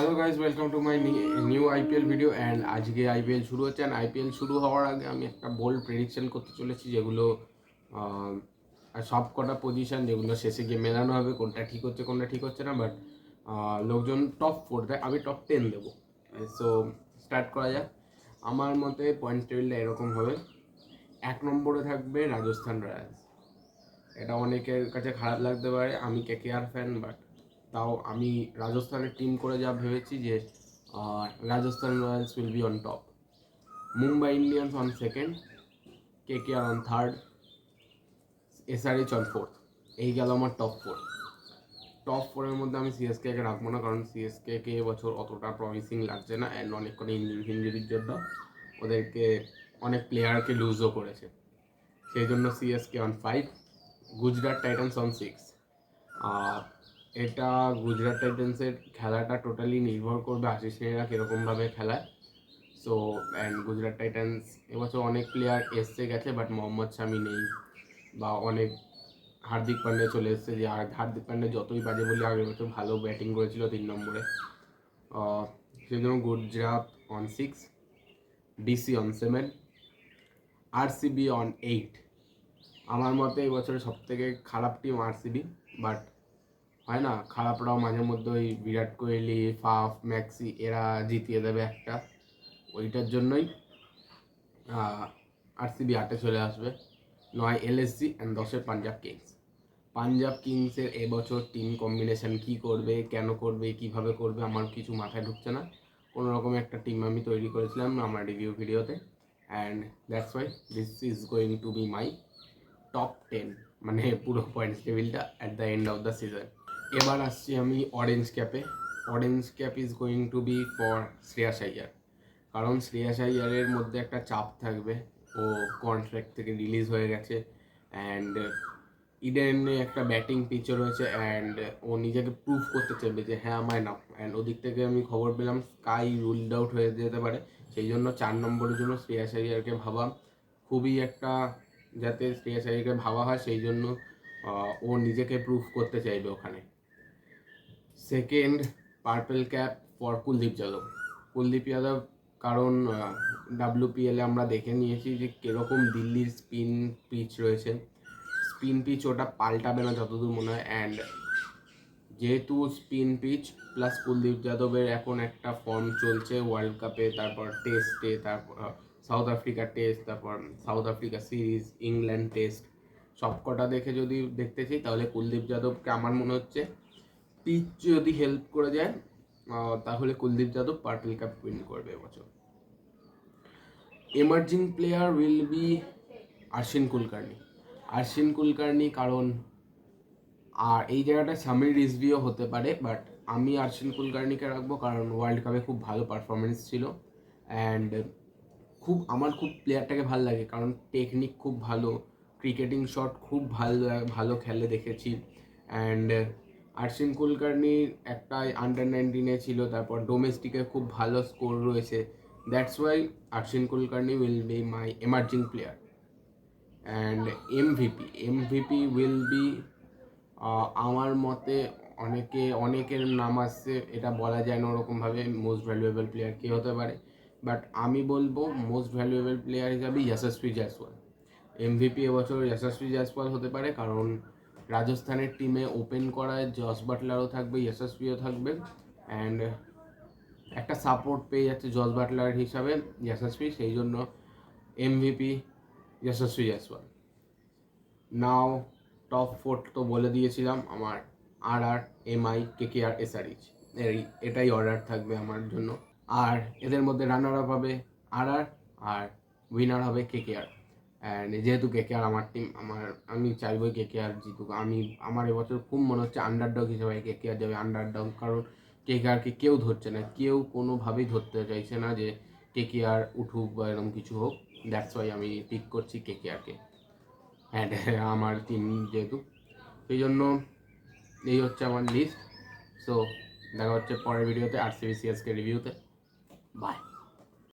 Hello guys, welcome to my new IPL video. And আজকে IPL শুরু হচ্ছে। And IPL শুরু হওয়ার আগে আমি একটা বোল্ড প্রেডিকশন করতে চলেছি, যেগুলো সব কটা পজিশন যেগুলো শেষে গিয়ে মেলানো হবে, কোনটা ঠিক হচ্ছে কোনটা ঠিক হচ্ছে না। বাট লোকজন টপ 4 দেয়, আমি টপ 10 দেবো। সো স্টার্ট করা যাক। আমার মতে পয়েন্ট টেবিলটা এরকম হবে: 1 নম্বরে থাকবে রাজস্থান রয়্যালস। এটা অনেকের কাছে খারাপ লাগতে পারে, আমি কেকেআর ফ্যান, বাট তাও আমি রাজস্থানের টিম করে যা ভেবেছি যে Rajasthan Royals will be on top, Mumbai Indians on second, KKR on third, SRH on fourth. এই গেল আমার টপ ফোরের মধ্যে আমি সিএসকে রাখবো না, কারণ সিএসকে এবছর অতটা প্রমিসিং লাগছে না। অ্যান্ড অনেক করে ইঞ্জুরির জন্য ওদেরকে অনেক প্লেয়ারকে লুজও করেছে, সেই জন্য CSK on 5, Gujarat Titans on 6। এটা গুজরাট টাইটান্সের খেলাটা টোটালি নির্ভর করবে আশিস নেহরা কীরকমভাবে খেলায়। সো অ্যান্ড গুজরাট টাইটান্স এবছর অনেক প্লেয়ার এসছে গেছে, বাট মোহাম্মদ শামি নেই, বা অনেক হার্দিক পান্ডে চলে এসছে। যে হার্দিক পান্ডে যতই বাজে বলি, আগের বছর ভালো ব্যাটিং করেছিল 3 নম্বরে। সেই জন্য Gujarat on 6, DC on 7, RCB on 8। আমার মতে এবছরে সবথেকে খারাপ টিম আরসিবি, বাট হয় না, খারাপরাও মাঝে মধ্যে ওই বিরাট কোহলি, ফাফ, ম্যাক্সি এরা জিতিয়ে দেবে একটা, ওইটার জন্যই আরসিবি 8-এ চলে আসবে। 9 এলএসজি অ্যান্ড 10-এ পাঞ্জাব কিংসের এবছর টিম কম্বিনেশন কি করবে, কেন করবে, কিভাবে করবে, আমার কিছু মাথায় ঢুকছে না। কোনো রকম একটা টিম আমি তৈরি করেছিলাম আমার রিভিউ ভিডিওতে, and that's why this is going to be my top 10, মানে পুরো পয়েন্টস টেবিলটা at the end of the season. এবার আসছি আমি অরেঞ্জ ক্যাপে। Orange cap is going to be for Shreyas Iyer, কারণ শ্রেয়াস আইয়ারের মধ্যে একটা চাপ থাকবে, ও কন্ট্রাক্ট থেকে রিলিজ হয়ে গেছে। অ্যান্ড ইডেনে একটা ব্যাটিং পিচও রয়েছে, অ্যান্ড ও নিজেকে প্রুভ করতে চাইবে যে হ্যাঁ আমায় নাও। অ্যান্ড ওদিক থেকে আমি খবর পেলাম স্কাই রুলড আউট হয়ে যেতে পারে, সেই জন্য 4 নম্বরের জন্য শ্রেয়াস আইয়ারকে ভাবা খুবই একটা, যাতে শ্রেয়াস আইয়ারকে ভাবা হয়, সেই জন্য ও নিজেকে প্রুভ করতে চাইবে ওখানে। Second purple cap for Kuldeep Yadav, কারণ ডাব্লিউপিএলে আমরা দেখে নিয়েছি যে কীরকম দিল্লির স্পিন পিচ রয়েছে। স্পিন পিচ ওটা পাল্টাবে না যতদূর মনে হয়। অ্যান্ড যেহেতু স্পিন পিচ প্লাস কুলদীপ যাদবের এখন একটা ফর্ম চলছে ওয়ার্ল্ড কাপে, তারপর টেস্টে, তারপর সাউথ আফ্রিকা টেস্ট, তারপর south Africa series, England test, সবকটা দেখে যদি দেখতে চাই, তাহলে কুলদীপ যাদবকে আমার মনে হচ্ছে পিচ যদি হেল্প করে যায়, তাহলে Kuldeep Yadav purple cup win করবে এবছর। এমার্জিং প্লেয়ার উইল বি আশ্বিন কুলকার্নি, কারণ আর এই জায়গাটা সামির রিজভিও হতে পারে, বাট আমি আশ্বিন কুলকার্নিকে রাখবো, কারণ ওয়ার্ল্ড কাপে খুব ভালো পারফরমেন্স ছিল। অ্যান্ড আমার খুব প্লেয়ারটাকে ভালো লাগে, কারণ টেকনিক খুব ভালো, ক্রিকেটিং শট খুব ভালো খেলে দেখেছি। অ্যান্ড আশ্বিন কুলকার্নির একটা আন্ডার-19-এ ছিল, তারপর ডোমেস্টিকে খুব ভালো স্কোর রয়েছে। That's why Ashwin Kulkarni will be my emerging player. And MVP will be, আমার মতে অনেকের নাম আসছে, এটা বলা যায় না ওরকমভাবে মোস্ট ভ্যালুয়েবল প্লেয়ার কে হতে পারে, বাট আমি বলবো মোস্ট ভ্যালুয়েবল প্লেয়ার হিসাবে যশস্বী জয়সওয়াল। এমভিপি এবছর যশস্বী জয়সওয়াল হতে পারে, কারণ রাজস্থানের টিমে ওপেন করায় জস বাটলারও থাকবে, যশস্বীও থাকবে, অ্যান্ড একটা সাপোর্ট পেয়ে যাচ্ছে জস বাটলার হিসাবে যশস্বী, সেই জন্য এমভিপি যশস্বী জয়সওয়াল। নাও টপ 4 তো বলে দিয়েছিলাম, আমার এমআই, কেকেআর, এসআরএইচ, এটাই অর্ডার থাকবে আমার জন্য। আর এদের মধ্যে রানার আপ হবে আর উইনার হবে কেকেআর। অ্যান্ড যেহেতু কেকেআর আমার টিম, আমি চাইবো কেকেআর জিতুক। আমার এবছর খুব মনে হচ্ছে আন্ডারডগ হিসেবে কেকেআর যাবে, আন্ডারডগ, কারণ কেকেআরকে কেউ ধরছে না, কেউ কোনোভাবেই ধরতে চাইছে না যে কেকেআর উঠুক বা এরকম কিছু হোক। দ্যাটস ওয়াই আমি পিক করছি কেকেআরকে, অ্যান্ড আমার টিম যেহেতু, সেই জন্য এই হচ্ছে আমার লিস্ট। সো দেখা হচ্ছে পরের ভিডিওতে আরসিবি সিএসকে রিভিউতে। বাই।